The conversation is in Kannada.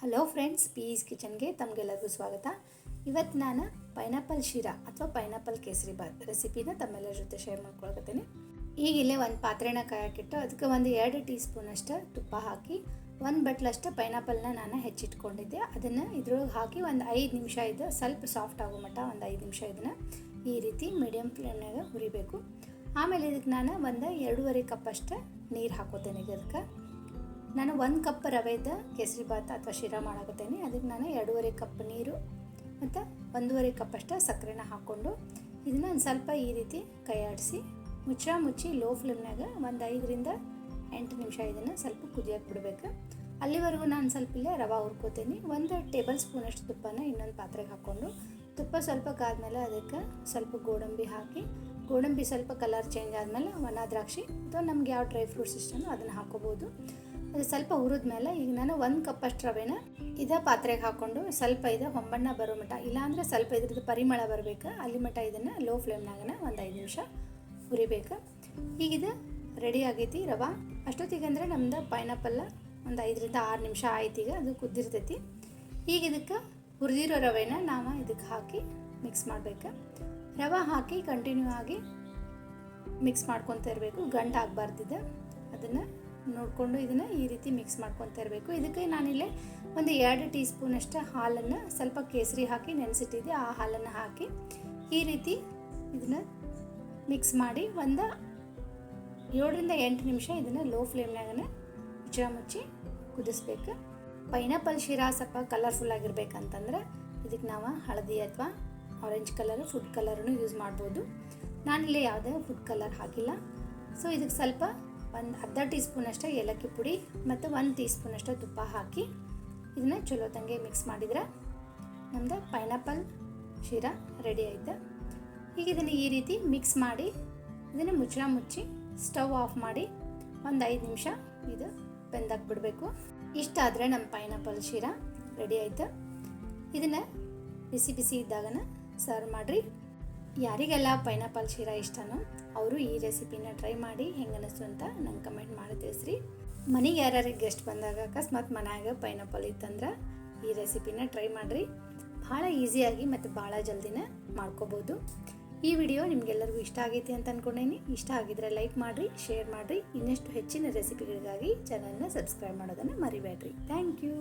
ಹಲೋ ಫ್ರೆಂಡ್ಸ್, ಪೀಸ್ ಕಿಚನ್ಗೆ ತಮಗೆಲ್ಲರಿಗೂ ಸ್ವಾಗತ. ಇವತ್ತು ನಾನು ಪೈನಾಪಲ್ ಶಿರಾ ಅಥವಾ ಪೈನಾಪಲ್ ಕೇಸರಿ ಬಾತ್ ರೆಸಿಪಿನ ತಮ್ಮೆಲ್ಲರ ಜೊತೆ ಶೇರ್ ಮಾಡ್ಕೊಳ್ತೀನಿ. ಈಗ ಇಲ್ಲೇ ಒಂದು ಪಾತ್ರೆನ ಕಾಯಕ್ಕಿಟ್ಟು ಅದಕ್ಕೆ ಒಂದು 2 ಟೀ ಸ್ಪೂನಷ್ಟು ತುಪ್ಪ ಹಾಕಿ 1 ಬಟ್ಲಷ್ಟು ಪೈನಾಪಲ್ನ ನಾನು ಹೆಚ್ಚಿಟ್ಕೊಂಡಿದ್ದೆ. ಅದನ್ನು ಇದ್ರೊಳಗೆ ಹಾಕಿ ಒಂದು 5 ನಿಮಿಷ ಇದು ಸ್ವಲ್ಪ ಸಾಫ್ಟ್ ಆಗೋ ಮಟ್ಟ ಒಂದು 5 ನಿಮಿಷ ಇದನ್ನು ಈ ರೀತಿ ಮೀಡಿಯಮ್ ಫ್ಲೇಮ್ನಾಗ ಹುರಿಬೇಕು. ಆಮೇಲೆ ಇದಕ್ಕೆ ನಾನು ಒಂದು 2.5 ಕಪ್ಪಷ್ಟು ನೀರು ಹಾಕೋತೇನೆ. ಇದಕ್ಕೆ ನಾನು 1 ಕಪ್ ರವೆದ ಕೇಸರಿ ಬಾತ್ ಅಥವಾ ಶಿರಾ ಮಾಡಾಕತ್ತೇನೆ. ಅದಕ್ಕೆ ನಾನು 2.5 ಕಪ್ ನೀರು ಮತ್ತು 1.5 ಕಪ್ಪಷ್ಟು ಸಕ್ಕರೆನ ಹಾಕ್ಕೊಂಡು ಇದನ್ನು ಒಂದು ಸ್ವಲ್ಪ ಈ ರೀತಿ ಕೈ ಆಡಿಸಿ ಮುಚ್ಚಿ ಲೋ ಫ್ಲೇಮ್ನಾಗ ಒಂದು 5ರಿಂದ 8 ನಿಮಿಷ ಇದನ್ನು ಸ್ವಲ್ಪ ಕುದಿಯಕ್ಕೆ ಬಿಡಬೇಕು. ಅಲ್ಲಿವರೆಗೂ ನಾನು ಸ್ವಲ್ಪ ಇಲ್ಲೇ ರವೆ ಹುರ್ಕೋತೀನಿ. 1 ಟೇಬಲ್ ಸ್ಪೂನಷ್ಟು ತುಪ್ಪನ ಇನ್ನೊಂದು ಪಾತ್ರೆಗೆ ಹಾಕ್ಕೊಂಡು ತುಪ್ಪ ಸ್ವಲ್ಪ ಕಾದ್ಮೇಲೆ ಅದಕ್ಕೆ ಸ್ವಲ್ಪ ಗೋಡಂಬಿ ಹಾಕಿ, ಗೋಡಂಬಿ ಸ್ವಲ್ಪ ಕಲರ್ ಚೇಂಜ್ ಆದಮೇಲೆ ಒಣ ದ್ರಾಕ್ಷಿ ಅಥವಾ ನಮ್ಗೆ ಯಾವ ಡ್ರೈ ಫ್ರೂಟ್ಸ್ ಇಷ್ಟನೋ ಅದನ್ನು ಹಾಕ್ಕೋಬೋದು. ಅದು ಸ್ವಲ್ಪ ಹುರಿದ್ಮೇಲೆ ಈಗ ನಾನು 1 ಕಪ್ಪಷ್ಟು ರವೆನ ಇದೇ ಪಾತ್ರೆಗೆ ಹಾಕ್ಕೊಂಡು ಸ್ವಲ್ಪ ಹೊಂಬಣ್ಣ ಬರೋ ಮಟ್ಟ, ಇಲ್ಲಾಂದರೆ ಸ್ವಲ್ಪ ಇದ್ರದ್ದು ಪರಿಮಳ ಬರಬೇಕು ಅಲ್ಲಿ ಮಟ್ಟ ಇದನ್ನು ಲೋ ಫ್ಲೇಮ್ನಾಗನ ಒಂದು 5 ನಿಮಿಷ ಹುರಿಬೇಕು. ಈಗಿದು ರೆಡಿ ಆಗೈತಿ ರವೆ. ಅಷ್ಟೊತ್ತಿಗೆ ಅಂದರೆ ನಮ್ದು ಪೈನಾಪಲ್ಲ ಒಂದು 5ರಿಂದ 6 ನಿಮಿಷ ಆಯ್ತು. ಈಗ ಅದು ಕುದ್ದಿರ್ತೈತಿ. ಈಗ ಇದಕ್ಕೆ ಹುರಿದಿರೋ ರವೆನ ನಾವು ಇದಕ್ಕೆ ಹಾಕಿ ಮಿಕ್ಸ್ ಮಾಡಬೇಕು. ರವೆ ಹಾಕಿ ಕಂಟಿನ್ಯೂ ಆಗಿ ಮಿಕ್ಸ್ ಮಾಡ್ಕೊತಾ ಇರಬೇಕು. ಗಂಟು ಆಗಬಾರ್ದಿದೆ. ಅದನ್ನು ನೋಡಿಕೊಂಡು ಇದನ್ನು ಈ ರೀತಿ ಮಿಕ್ಸ್ ಮಾಡ್ಕೊತಾ ಇರಬೇಕು. ಇದಕ್ಕೆ ನಾನಿಲ್ಲೇ ಒಂದು 2 ಟೀ ಸ್ಪೂನಷ್ಟು ಹಾಲನ್ನು ಸ್ವಲ್ಪ ಕೇಸರಿ ಹಾಕಿ ನೆನೆಸಿಟ್ಟಿದ್ದೆ. ಆ ಹಾಲನ್ನು ಹಾಕಿ ಈ ರೀತಿ ಇದನ್ನು ಮಿಕ್ಸ್ ಮಾಡಿ ಒಂದು 7ರಿಂದ 8 ನಿಮಿಷ ಇದನ್ನು ಲೋ ಫ್ಲೇಮ್ನಾಗನೇ ಮುಚ್ಚಿ ಕುದಿಸ್ಬೇಕು. ಪೈನಾಪಲ್ ಶಿರಾ ಸ್ವಲ್ಪ ಕಲರ್ಫುಲ್ ಆಗಿರ್ಬೇಕಂತಂದ್ರೆ ಇದಕ್ಕೆ ನಾವು ಹಳದಿ ಅಥವಾ ಆರೆಂಜ್ ಕಲರ್ ಫುಡ್ ಕಲರನ್ನು ಯೂಸ್ ಮಾಡ್ಬೋದು. ನಾನಿಲ್ಲಿ ಯಾವುದೇ ಫುಡ್ ಕಲರ್ ಹಾಕಿಲ್ಲ. ಸೊ ಇದಕ್ಕೆ ಸ್ವಲ್ಪ ಒಂದು ಅರ್ಧ ಟೀ ಸ್ಪೂನಷ್ಟು ಏಲಕ್ಕಿ ಪುಡಿ ಮತ್ತು 1 ಟೀ ಸ್ಪೂನಷ್ಟು ತುಪ್ಪ ಹಾಕಿ ಇದನ್ನು ಚಲೋ ತಂಗೆ ಮಿಕ್ಸ್ ಮಾಡಿದರೆ ನಮ್ಮದು ಪೈನಾಪಲ್ ಶಿರಾ ರೆಡಿ ಆಯಿತು. ಈಗ ಇದನ್ನು ಈ ರೀತಿ ಮಿಕ್ಸ್ ಮಾಡಿ ಇದನ್ನು ಮುಚ್ಚಿ ಸ್ಟವ್ ಆಫ್ ಮಾಡಿ ಒಂದು 5 ನಿಮಿಷ ಇದು ಬೆಂದಾಕಿ ಬಿಡಬೇಕು. ಇಷ್ಟಾದರೆ ನಮ್ಮ ಪೈನಾಪಲ್ ಶಿರಾ ರೆಡಿ ಆಯಿತು. ಇದನ್ನು ಬಿಸಿ ಇದ್ದಾಗನ ಸರ್ವ್ ಮಾಡಿರಿ. ಯಾರಿಗೆಲ್ಲ ಪೈನಾಪಲ್ ಶಿರಾ ಇಷ್ಟನೋ ಅವರು ಈ ರೆಸಿಪಿನ ಟ್ರೈ ಮಾಡಿ ಹೆಂಗೆ ಅನ್ನಿಸ್ತು ಅಂತ ನಂಗೆ ಕಮೆಂಟ್ ಮಾಡಿ ತಿಳಿಸ್ರಿ. ಮನೆಗೆ ಯಾರ್ಯಾರಿಗೆ ಗೆಸ್ಟ್ ಬಂದಾಗ ಅಕಸ್ಮಾತ್ ಮನ್ಯಾಗ ಪೈನಾಪಲ್ ಇತ್ತಂದ್ರೆ ಈ ರೆಸಿಪಿನ ಟ್ರೈ ಮಾಡಿರಿ. ಭಾಳ ಈಸಿಯಾಗಿ ಮತ್ತು ಭಾಳ ಜಲ್ದಿನ ಮಾಡ್ಕೋಬೋದು. ಈ ವಿಡಿಯೋ ನಿಮಗೆಲ್ಲರಿಗೂ ಇಷ್ಟ ಆಗೈತಿ ಅಂತ ಅಂದ್ಕೊಂಡೇನಿ. ಇಷ್ಟ ಆಗಿದ್ರೆ ಲೈಕ್ ಮಾಡಿರಿ, ಶೇರ್ ಮಾಡಿರಿ. ಇನ್ನಷ್ಟು ಹೆಚ್ಚಿನ ರೆಸಿಪಿಗಳಿಗಾಗಿ ಚಾನಲ್ನ ಸಬ್ಸ್ಕ್ರೈಬ್ ಮಾಡೋದನ್ನು ಮರಿಬೇಡ್ರಿ. Thank you.